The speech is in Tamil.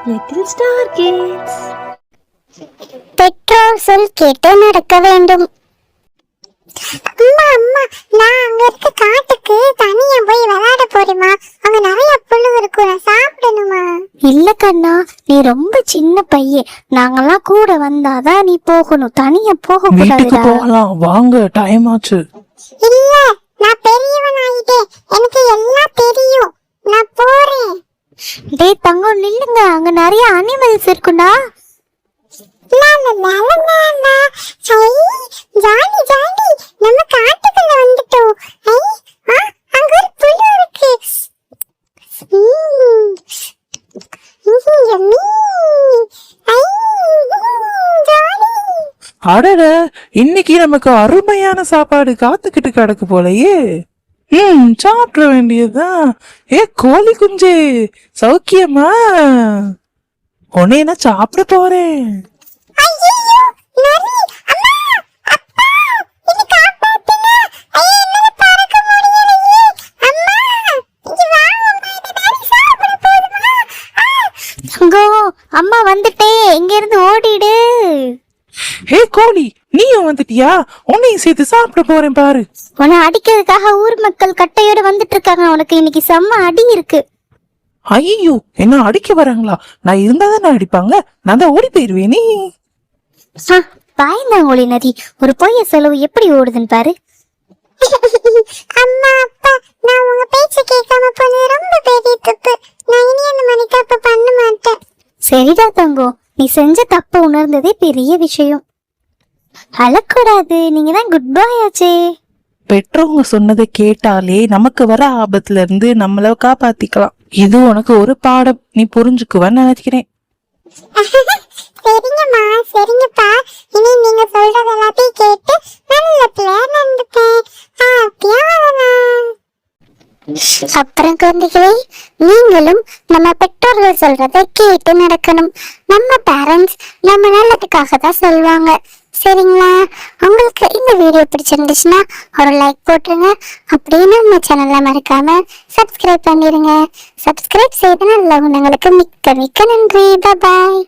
Little star kids. பெற்றோர் சொல் கேட்டு நடக்க வேண்டும். அம்மா அம்மா, நான் அங்க இருக்க காட்டுக்கு தனியா போய் விளையாட போறேமா. அங்க நிறைய புல்லு இருக்கும், நான் சாப்பிடணுமா? இல்ல கண்ணா, நீ ரொம்ப சின்ன பையன். நாங்கெல்லாம் கூட வந்தாதான் நீ போகணும், தனியா போக வீட்டுக்கு கூடாது. போகலாம் வாங்க, டைம் ஆச்சு. இல்ல, நான் பெரியவன் ஆயிட்டேன், எனக்கு எல்லாம் தெரியும், நான் போறேன். டேய் தங்கம் நில்லுங்க, அங்க நிறைய அனிமல்ஸ் இருக்குண்டா. ஜாலி ஜாலி, நம்ம காட்டுக்குள்ள வந்துட்டோம். அங்க ஒரு புல்லு இருக்கு. அடட, இன்னைக்கு நமக்கு அருமையான சாப்பாடு காத்துக்கிட்டு கிடக்கு போலயே. சாப்பிட வேண்டியதுதான். கோழி குஞ்சே, சௌக்கியமா? உன்னை நான் சாப்பிட போறேன். அம்மா வந்துட்டே, இங்க இருந்து ஓடிடு. கோழி, நீயும் வந்துட்டியா? உன்னையும் சேர்த்து சாப்பிட போறேன் பாரு. உன்னை அடிக்கிறதுக்காக ஊர் மக்கள் கட்டையோட வந்துட்டு இருக்காங்க. உனக்கு இன்னைக்கு செம்ம அடி இருக்கு. ஐயோ, என்ன அடிக்க வராங்களா? நான் இருந்தாதான் அடிப்பாங்க, நான் தான் ஓடி போயிருவேனே. பாய்ந்தாங்கோழி நதி, ஒரு பொய்ய செலவு எப்படி ஓடுதுன்னு பாரு. அம்மா அப்பா, நான் உங்க பேச்ச கேட்காம போனது ரொம்ப பெரிய தப்பு. நான் இனி அந்த மாதிரி தப்பு பண்ண மாட்டேன். சரிடா தங்கம், நீ செஞ்ச தப்ப உணர்ந்ததே பெரிய விஷயம். அழக்கூடாது, நீங்க தான் குட் பாய் ஆச்சே. பெற்றவங்க சொன்னதை கேட்டாலே நமக்கு வர ஆபத்துல இருந்து நம்மள காப்பாத்திக்கலாம். இது உனக்கு ஒரு பாடம், நீ புரிஞ்சுக்குவன்னு நினைக்கிறேன். சரிங்கம்மா, சரிங்கப்பா. இனி நீங்க சொல்றது எல்லாத்தையும் கேட்டு நல்ல பிள்ளையா நடந்துப்பேன். அப்புறம் குழந்தைகளே, நீங்களும் நம்ம பெற்றோர்கள் சொல்றதை கேட்டு நடக்கணும். நம்ம பேரண்ட்ஸ் நம்ம நல்லதுக்காக தான் சொல்லுவாங்க, சரிங்களா? உங்களுக்கு இந்த வீடியோ பிடிச்சிருந்துச்சுன்னா ஒரு லைக் போட்டுருங்க. அப்படியே நம்ம சேனல்ல மறக்காம சப்ஸ்கிரைப் பண்ணிருங்க. சப்ஸ்கிரைப் செய்த நல்ல குணங்களுக்கு மிக்க மிக்க நன்றி. பாய்.